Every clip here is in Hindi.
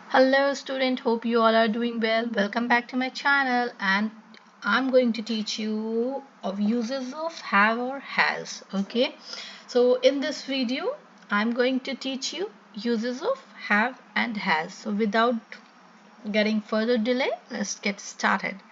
Hello student, hope you all are doing well. Welcome back to my channel and I'm going to teach you of uses of have or has. Okay, so in this video I'm going to teach you uses of have and has. So without getting further delay, let's get started.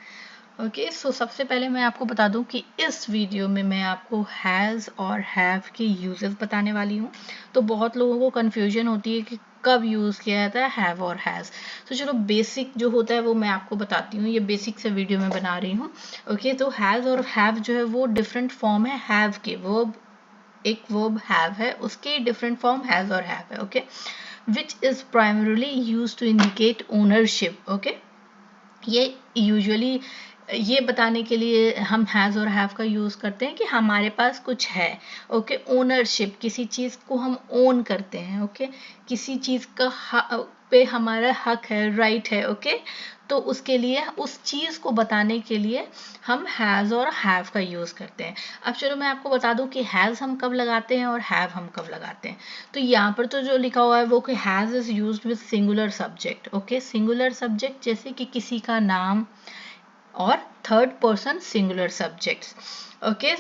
Okay so सबसे पहले मैं आपको बता दूं कि इस वीडियो में मैं आपको हैज़ और हैव के यूजेस बताने वाली हूँ। तो बहुत लोगों को कन्फ्यूजन होती है कि कब यूज़ किया जाता है हैव और हैज़। तो चलो बेसिक जो होता है वो मैं आपको बताती हूँ। ये बेसिक से वीडियो में बना रही हूँ। ओके तो हैज़ और हैव जो है वो डिफरेंट फॉर्म है हैव के। वर्ब एक वर्ब हैव है, उसके डिफरेंट फॉर्म हैज़ और हैव है। Okay which is primarily use to indicate ownership. Okay ये यूजुअली ये बताने के लिए हम हैज़ और हैव का यूज़ करते हैं कि हमारे पास कुछ है। ओके ओनरशिप, किसी चीज़ को हम ओन करते हैं। ओके किसी चीज़ का पे हमारा हक है, राइट है। ओके तो उसके लिए उस चीज़ को बताने के लिए हम हैज़ और हैव का यूज़ करते हैं। अब चलो मैं आपको बता दूं कि हैज़ हम कब लगाते हैं और हैव हम कब लगाते हैं। तो यहाँ पर तो जो लिखा हुआ है वो कि has is used with singular subject. Okay singular subject जैसे कि किसी का नाम और third person singular subjects. Okay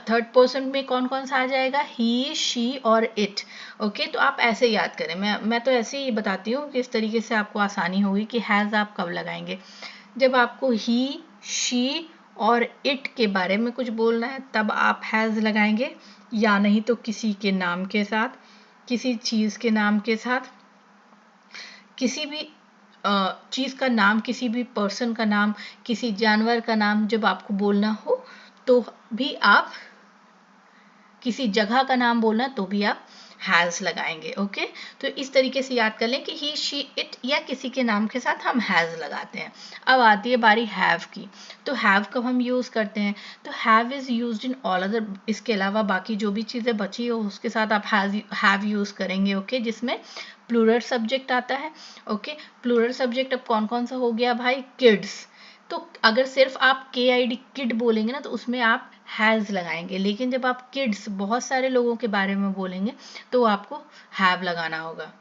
third person में कौन कौन सा आ जाएगा, ही शी और इट। ओके तो आप ऐसे याद करें, मैं तो ऐसे ही बताती हूँ कि इस तरीके से आपको आसानी होगी कि हैज़ आप कब लगाएंगे। जब आपको ही शी और इट के बारे में कुछ बोलना है तब आप हैज़ लगाएंगे, या नहीं तो किसी के नाम के साथ, किसी चीज़ के नाम के साथ, किसी भी चीज़ का नाम, किसी भी पर्सन का नाम, किसी जानवर का नाम जब आपको बोलना हो तो भी आप, किसी जगह का नाम बोलना तो भी आप हैज़ लगाएंगे। ओके तो इस तरीके से याद कर लें कि ही शी इट या किसी के नाम के साथ हम हैज़ लगाते हैं। अब आती है बारी हैव की। तो हैव कब हम यूज़ करते हैं, तो have is used in all other. इसके अलावा बाकी जो भी चीज़ें बची हो उसके साथ आप हैव यूज़ करेंगे। ओके जिसमें प्लूरल सब्जेक्ट आता है। ओके प्लूरल सब्जेक्ट अब कौन कौन सा हो गया भाई, किड्स। तो अगर सिर्फ आप KID किड बोलेंगे ना तो उसमें आप हैज़ लगाएंगे, लेकिन जब आप किड्स बहुत सारे लोगों के बारे में बोलेंगे तो आपको हैव लगाना होगा।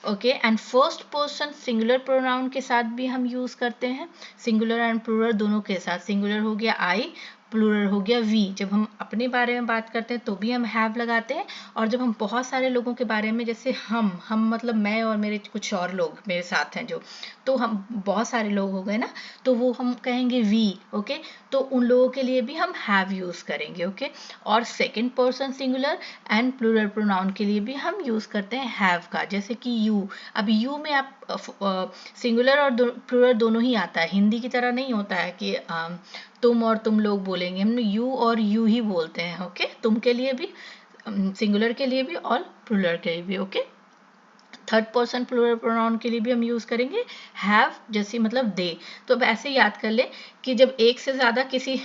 Okay and first person singular pronoun के साथ भी हम यूज करते हैं, सिंगुलर एंड प्लूरल दोनों के साथ। सिंगुलर हो गया आई, प्लूरल हो गया वी। जब हम अपने बारे में बात करते हैं तो भी हम हैव लगाते हैं, और जब हम बहुत सारे लोगों के बारे में, जैसे हम मतलब मैं और मेरे कुछ और लोग मेरे साथ हैं जो, तो हम बहुत सारे लोग हो गए ना, तो वो हम कहेंगे वी। ओके तो उन लोगों के लिए भी हम हैव यूज करेंगे। ओके और second person singular and plural pronoun के लिए भी हम यूज करते हैं हैव का, जैसे कि यू। अब यू में आप सिंगुलर और प्लूरल दोनों ही आता है, हिंदी की तरह नहीं होता है कि तुम और तुम लोग बोलेंगे, हम यू और यू ही बोलते हैं। ओके तुम के लिए भी, सिंगुलर के लिए भी और प्लूरल के लिए भी। Okay third person plural pronoun के लिए भी हम यूज करेंगे हैव, जैसे मतलब दे। तो अब ऐसे याद कर ले कि जब एक से ज्यादा किसी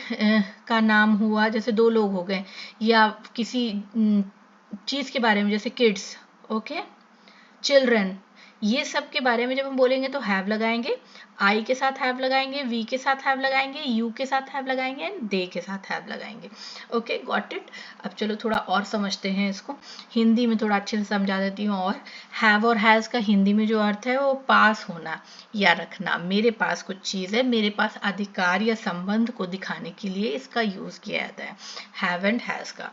का नाम हुआ, जैसे दो लोग हो गए, या किसी चीज के बारे में जैसे किड्स, ओके चिल्ड्रन, ये सब के बारे में जब हम बोलेंगे तो हैव लगाएंगे। आई के साथ हैव लगाएंगे, वी के साथ हैव लगाएंगे, यू के साथ हैव लगाएंगे एंड दे के साथ हैव लगाएंगे। Okay got it. अब चलो थोड़ा और समझते हैं इसको, हिंदी में थोड़ा अच्छे से समझा देती हूँ। और हैव और हैज़ का हिंदी में जो अर्थ है वो पास होना या रखना। मेरे पास कुछ चीज़ है, मेरे पास अधिकार या संबंध को दिखाने के लिए इसका यूज़ किया जाता है हैव एंड हैज़ का।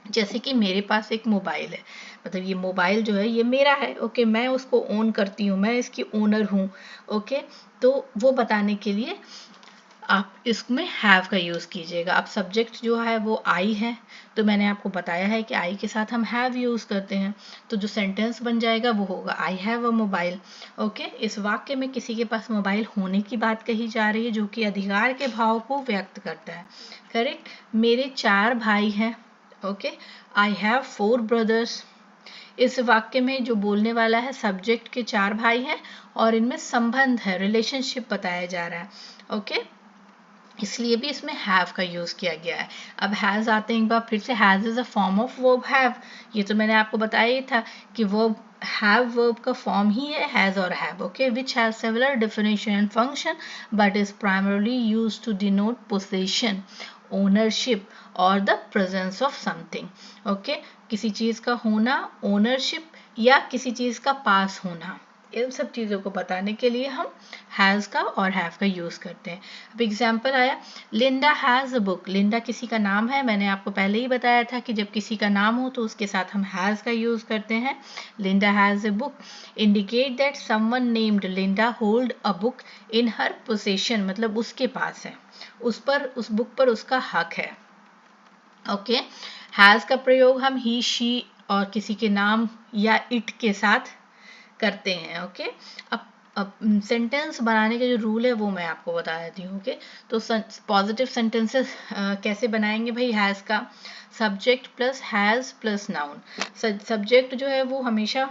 जैसे कि मेरे पास एक मोबाइल है, मतलब ये मोबाइल जो है ये मेरा है। ओके मैं उसको ओन करती हूँ, मैं इसकी ओनर हूँ। ओके तो वो बताने के लिए आप इसमें हैव का यूज़ कीजिएगा। अब सब्जेक्ट जो है वो आई है, तो मैंने आपको बताया है कि आई के साथ हम हैव यूज़ करते हैं। तो जो सेंटेंस बन जाएगा वो होगा आई हैव अ मोबाइल। ओके इस वाक्य में किसी के पास मोबाइल होने की बात कही जा रही है जो कि अधिकार के भाव को व्यक्त करता है। करेक्ट। मेरे 4 भाई हैं। Okay I have 4 brothers. इस वाक्य में जो बोलने वाला है सब्जेक्ट के 4 भाई हैं और इनमें संबंध है, रिलेशनशिप बताया जा रहा है। ओके इसलिए भी इसमें हैव का यूज किया गया है। अब हैज आते हैं एक बार फिर से, has is a form of verb have. ये तो मैंने आपको बताया ही था कि वर्ब हैव वर्ब का फॉर्म ही है हैज और have. Okay which has several definition and function but is primarily use to denote possession, ownership और the presence of something. Okay किसी चीज का होना, ओनरशिप या किसी चीज़ का पास होना, इन सब चीज़ों को बताने के लिए हम हैज़ का और हैव का यूज़ करते हैं। अब एग्जाम्पल आया, Linda has a book. Linda किसी का नाम है, मैंने आपको पहले ही बताया था कि जब किसी का नाम हो तो उसके साथ हम हैज़ का यूज़ करते हैं। Linda has a book indicate that someone named Linda hold a book in her possession, मतलब उसके पास है, उस बुक पर उसका हक है। ओके, हैज़ का प्रयोग हम ही, शी और किसी के नाम या इट के साथ करते हैं। ओके, अब सेंटेंस बनाने का जो रूल है वो मैं आपको बता देती हूँ। ओके, तो पॉजिटिव सेंटेंसेस कैसे बनाएंगे भाई? हैज़ का subject plus has plus noun. Subject जो है वो हमेशा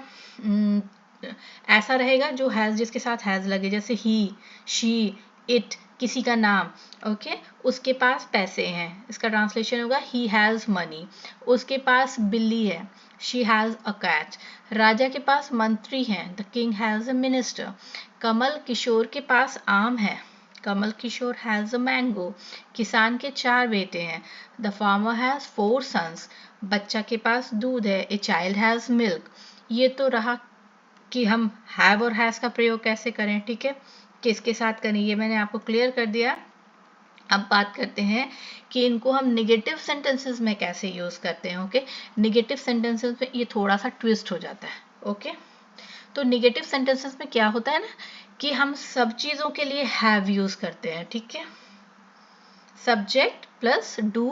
ऐसा रहेगा जो हैज़, जिसके साथ हैज़ लगे, जैसे ही, शी, इट, किसी का नाम। ओके, उसके पास पैसे हैं, इसका ट्रांसलेशन होगा ही हैज़ मनी। उसके पास बिल्ली है, शी हैज़ अ कैट। राजा के पास मंत्री हैं, the king has a minister. Kamal Kishore के पास आम है, Kamal Kishore has a mango. किसान के 4 बेटे हैं, द फार्मर हैज़ 4 सन्स। बच्चा के पास दूध है, ए चाइल्ड हैज़ मिल्क। ये तो रहा कि हम हैव और हैज़ का प्रयोग कैसे करें, ठीक है, किसके साथ करें, ये मैंने आपको क्लियर कर दिया। अब बात करते हैं कि इनको हम निगेटिव सेंटेंसेस में कैसे यूज करते हैं। ओके, निगेटिव सेंटेंसेस में ये थोड़ा सा ट्विस्ट हो जाता है। ओके, तो निगेटिव सेंटेंसेस में क्या होता है ना कि हम सब चीजों के लिए हैव यूज करते हैं, ठीक है, subject plus do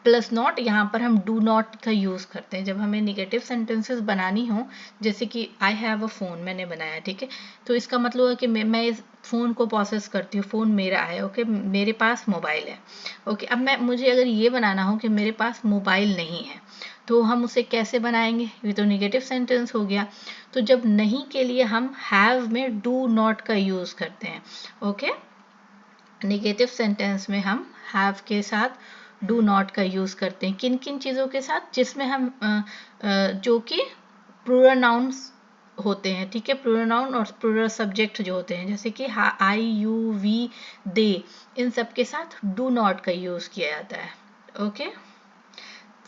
plus not. यहाँ पर हम डू नॉट का यूज करते हैं जब हमें निगेटिव सेंटेंसेस बनानी हो। जैसे कि आई हैव अ फोन, मैंने बनाया, ठीक है, तो इसका मतलब है कि मैं इस फोन को प्रोसेस करती हूँ, फोन मेरा है। ओके, मेरे पास मोबाइल है। ओके, अब मुझे अगर ये बनाना हो कि मेरे पास मोबाइल नहीं है, तो हम उसे कैसे बनाएंगे? ये तो निगेटिव सेंटेंस हो गया। तो जब नहीं के लिए हम हैव में डू नॉट का यूज करते हैं। ओके, नेगेटिव सेंटेंस में हम हैव के साथ डू नॉट का यूज करते हैं। किन किन चीज़ों के साथ? जिसमें हम जो कि प्लूरल नाउन्स होते हैं, ठीक है, प्लूरल नाउन और प्लूरल सब्जेक्ट जो होते हैं, जैसे कि आई, यू, वी, दे, इन सब के साथ डू नॉट का यूज किया जाता है। ओके,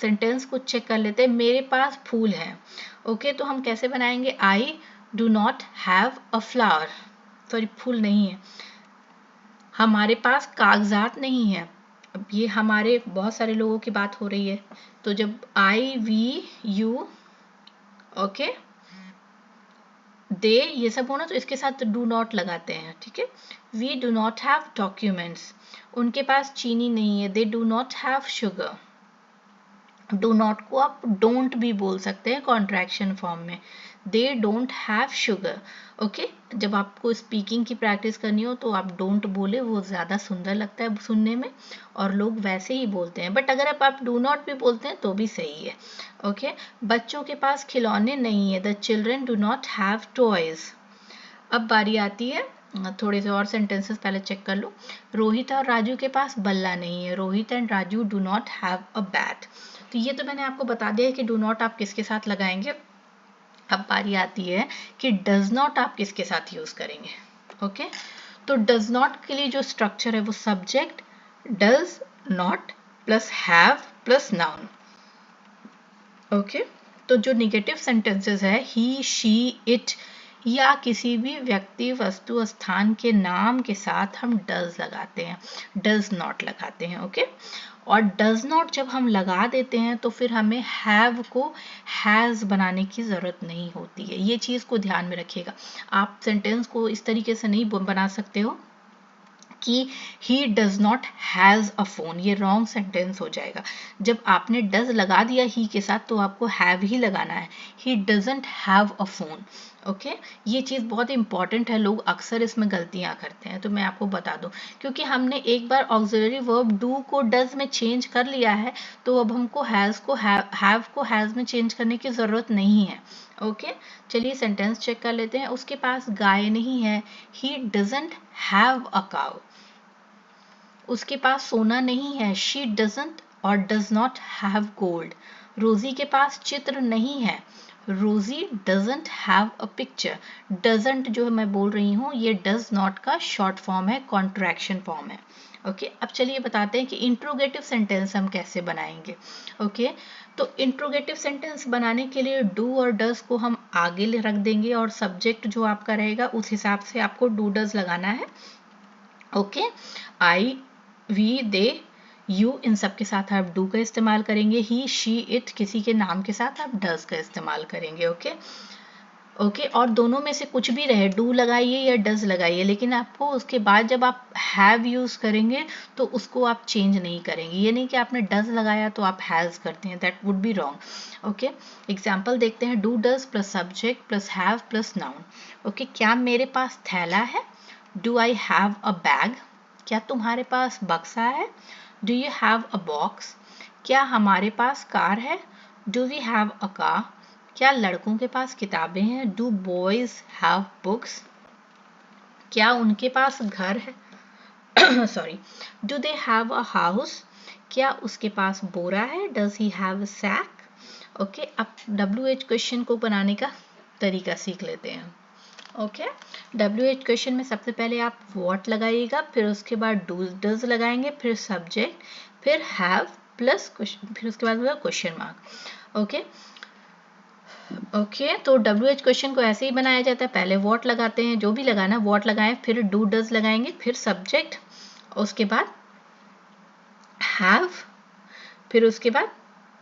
सेंटेंस को चेक कर लेते हैं। मेरे पास फूल है। ओके, तो हम कैसे बनाएंगे? I do not have a flower, sorry, फूल नहीं है। हमारे पास कागजात नहीं है। अब ये हमारे बहुत सारे लोगों की बात हो रही है, तो जब आई, वी, यू, ओके, दे, ये सब हो ना, तो इसके साथ डू नॉट लगाते हैं, ठीक है। We do not have documents, उनके पास चीनी नहीं है, they do not have sugar. Do not को आप डोंट भी बोल सकते हैं कॉन्ट्रैक्शन फॉर्म में, they don't have sugar. Okay, जब आपको स्पीकिंग की प्रैक्टिस करनी हो तो आप डोंट बोले, वो ज़्यादा सुंदर लगता है सुनने में, और लोग वैसे ही बोलते हैं। बट अगर आप डू नॉट भी बोलते हैं तो भी सही है। ओके, बच्चों के पास खिलौने नहीं है, the children do not have toys. अब बारी आती है, थोड़े से और सेंटेंसेस पहले चेक कर लो। रोहित और राजू के पास बल्ला नहीं है, Rohit and Raju do not have a bat. तो ये तो मैंने आपको बता दिया है कि डू नॉट आप किसके साथ लगाएंगे। अब बारी आती है कि डज नॉट आप किसके साथ यूज करेंगे। ओके, तो डज नॉट के लिए जो स्ट्रक्चर है वो subject does not plus have plus noun. Okay, तो जो निगेटिव सेंटेंसेस है ही, शी, इट या किसी भी व्यक्ति, वस्तु, स्थान के नाम के साथ हम डज लगाते हैं, डज नॉट लगाते हैं। ओके, और डज नॉट जब हम लगा देते हैं तो फिर हमें हैव को हैज़ बनाने की ज़रूरत नहीं होती है। ये चीज़ को ध्यान में रखिएगा। आप सेंटेंस को इस तरीके से नहीं बना सकते हो कि he does not has a phone, ये रॉन्ग सेंटेंस हो जाएगा। जब आपने डज लगा दिया ही के साथ तो आपको हैव ही लगाना है, he doesn't have a phone. Okay, ये चीज़ बहुत इंपॉर्टेंट है, लोग अक्सर इसमें गलतियां करते हैं, तो मैं आपको बता दूं, क्योंकि हमने एक बार ऑक्सिलरी वर्ब डू को डज में चेंज कर लिया है, तो अब हमको हैज़ को हैव को हैज़ में चेंज करने की ज़रूरत नहीं है। ओके, चलिए सेंटेंस चेक कर लेते हैं। उसके पास गाय नहीं है, he doesn't have a cow. उसके पास सोना नहीं है, शी डजंट और डज नॉट हैव गोल्ड। रोजी के पास चित्र नहीं है, रोजी doesn't have a picture. Doesn't जो मैं बोल रही हूँ ये डज नॉट का शॉर्ट फॉर्म है, कॉन्ट्रैक्शन फॉर्म है। ओके, अब चलिए बताते हैं कि इंट्रोगेटिव सेंटेंस हम कैसे बनाएंगे। ओके, तो इंट्रोगेटिव सेंटेंस बनाने के लिए डू और डज को हम आगे रख देंगे और सब्जेक्ट जो आपका रहेगा उस हिसाब से आपको डू डज लगाना है। Okay, I, we, they, you, इन सब के साथ आप डू का इस्तेमाल करेंगे। ही, शी, इट, किसी के नाम के साथ आप डज का इस्तेमाल करेंगे। ओके, और दोनों में से कुछ भी रहे, डू लगाइए या डज लगाइए, लेकिन आपको उसके बाद जब आप हैव यूज करेंगे तो उसको आप चेंज नहीं करेंगे। ये नहीं कि आपने डज लगाया तो आप हैज करते हैं, that would be wrong. Okay, example देखते हैं। Do does plus subject plus have plus noun. Okay, क्या मेरे पास थैला है? Do I have a bag? क्या तुम्हारे पास बक्सा है? Do you have a box? क्या हमारे पास कार है? Do we have a car? क्या लड़कों के पास किताबें हैं? Do boys have books? क्या उनके पास घर है? Sorry, do they have a house? क्या उसके पास बोरा है? Does he have a sack? Okay, अब WH क्वेश्चन को बनाने का तरीका सीख लेते हैं। ओके, WH क्वेश्चन में सबसे पहले आप व्हाट लगाइएगा, फिर उसके बाद डू डज लगाएंगे, फिर सब्जेक्ट, फिर हैव प्लस क्वेश्चन, फिर उसके बाद होगा क्वेश्चन मार्क। ओके, तो WH क्वेश्चन को ऐसे ही बनाया जाता है। पहले व्हाट लगाते हैं, जो भी लगाना व्हाट लगाएं, फिर डू डज लगाएंगे, फिर सब्जेक्ट, उसके बाद हैव, फिर उसके बाद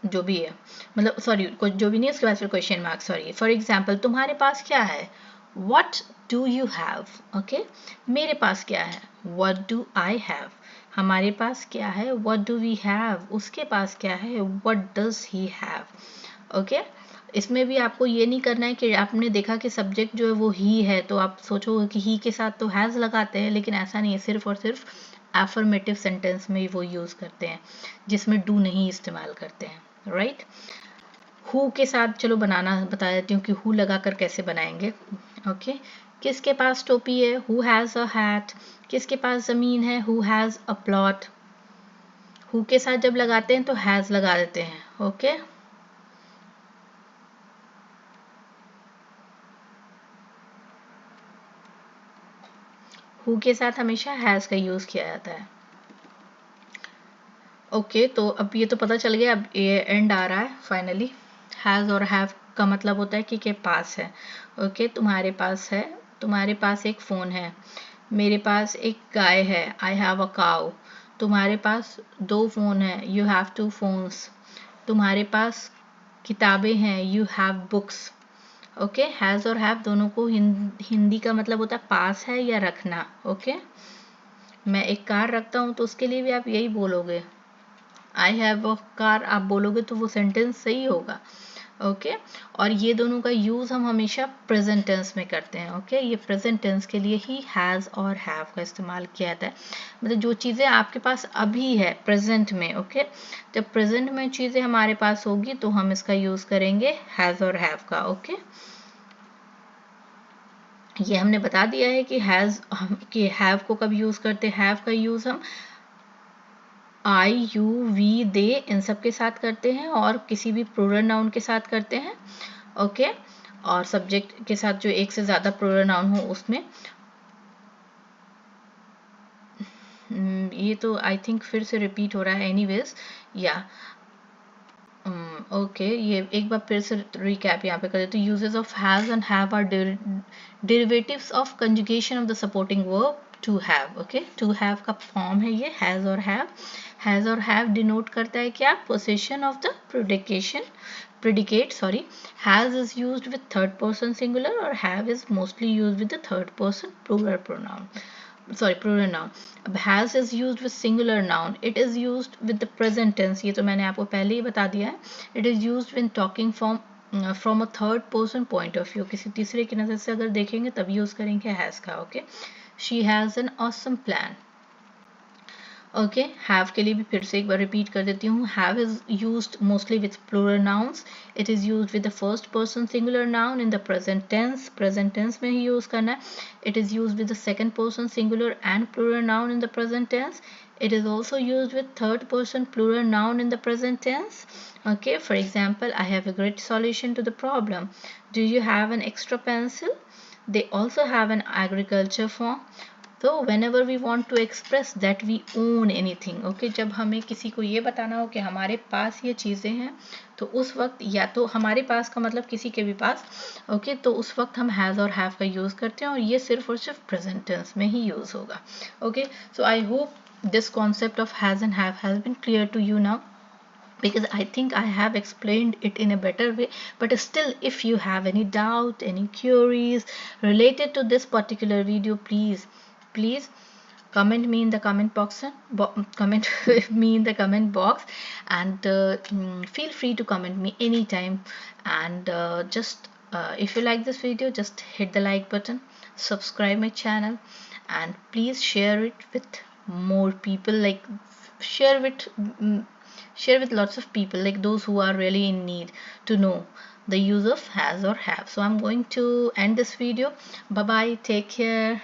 जो भी है, मतलब सॉरी कुछ जो भी नहीं, उसके बाद फिर question mark. Sorry, for example तुम्हारे पास क्या है? What do you have? Okay, मेरे पास क्या है? What do I have? हमारे पास क्या है? What do we have? उसके पास क्या है? What does he have? Okay, इसमें भी आपको ये नहीं करना है कि आपने देखा कि सब्जेक्ट जो है वो ही है तो आप सोचोगे कि ही के साथ तो हैज़ लगाते हैं, लेकिन ऐसा नहीं है। सिर्फ और सिर्फ एफर्मेटिव सेंटेंस में ही वो यूज़ करते हैं जिसमें डू नहीं इस्तेमाल करते हैं, राइट। हु के साथ चलो बनाना बता देती हूँ कि हु लगाकर कैसे बनाएंगे। ओके, किसके पास टोपी है? Who has a hat. किसके पास ज़मीन है? Who has a plot. Who के साथ जब लगाते हैं तो हैज़ लगा देते हैं। ओके, हु के साथ हमेशा हैज़ का यूज़ किया जाता है। ओके, तो अब ये तो पता चल गया, अब ये एंड आ रहा है फाइनली। हैज़ और हैव का मतलब होता है कि के पास है। ओके, तुम्हारे पास है, तुम्हारे पास एक फ़ोन है, मेरे पास एक गाय है, आई हैव अ काउ। तुम्हारे पास 2 फ़ोन है, यू हैव 2 फोन्स। तुम्हारे पास किताबें हैं, you have books. Okay, has और हैव दोनों को हिंदी का मतलब होता है पास है या रखना। ओके, मैं एक कार रखता हूँ तो उसके लिए भी आप यही बोलोगे, आई हैव अ कार आप बोलोगे तो वो सेंटेंस सही होगा। ओके, और ये दोनों का यूज़ हम हमेशा प्रेजेंट टेंस में करते हैं। ओके, ये प्रेजेंट टेंस के लिए ही हैज़ और हैव का इस्तेमाल किया जाता है। मतलब जो चीज़ें आपके पास अभी है प्रेजेंट में, ओके, जब प्रेजेंट में चीज़ें हमारे पास होगी तो हम इसका यूज़ करेंगे हैज़ और हैव का। ओके, ये हमने बता दिया है कि हैज़ कि हैव को कब यूज़ करते हैं। हैव का यूज़ हम आई, यू, वी, दे इन सब के साथ करते हैं और किसी भी प्लूरल नाउन के साथ करते हैं। ओके, और सब्जेक्ट के साथ जो एक से ज़्यादा प्लूरल नाउन हो उसमें। ये तो आई थिंक फिर से रिपीट हो रहा है, एनीवेज या ओके, ये एक बार फिर से रिकैप यहाँ पे कर देते हैं। Uses of has and have are derivatives of conjugation of the supporting verb to have. Okay, to have का फॉर्म है ये हैज और हैव। हैज और हैव डिनोट करता है क्या? Position of the predicate, sorry. Has is used with third person singular or have is mostly used with the third person plural pronoun. Sorry, plural noun. अब has is used with singular noun. It is used with the present tense. ये तो मैंने आपको पहले ही बता दिया है. It is used when talking from a third person point of view. किसी तीसरे की नज़र से अगर देखेंगे तब यूज़ करेंगे has का. Okay. She has an awesome plan. Okay, have के लिए भी फिर से एक बार रिपीट कर देती हूँ। Have is used mostly with plural nouns. It is used with the first person singular noun in the present tense में ही यूज़ करना है। It is used with the second person singular and plural noun in the present tense. It is also used with third person plural noun in the present tense. Okay, for example, I have a great solution to the problem. Do you have an extra pencil? They also have an agriculture form. So whenever we want to express that we own anything, okay, जब हमें किसी को ये बताना हो कि हमारे पास ये चीज़ें हैं, तो उस वक्त या तो हमारे पास का मतलब किसी के भी पास, ओके, तो उस वक्त हम हैज़ और हैव का यूज़ करते हैं और ये सिर्फ और सिर्फ प्रेजेंट टेंस में ही यूज़ होगा. Okay, so I hope this concept of has and have has been clear to you now, because I think I have explained it in a better way. But still, if you have any doubt, any queries related to this particular video, please comment me in the comment box, comment me in the comment box, and feel free to comment me anytime. And just if you like this video, just hit the like button, subscribe my channel, and please share it with more people, like share with share with lots of people, like those who are really in need to know the use of has or have. So I'm going to end this video. Bye bye, take care.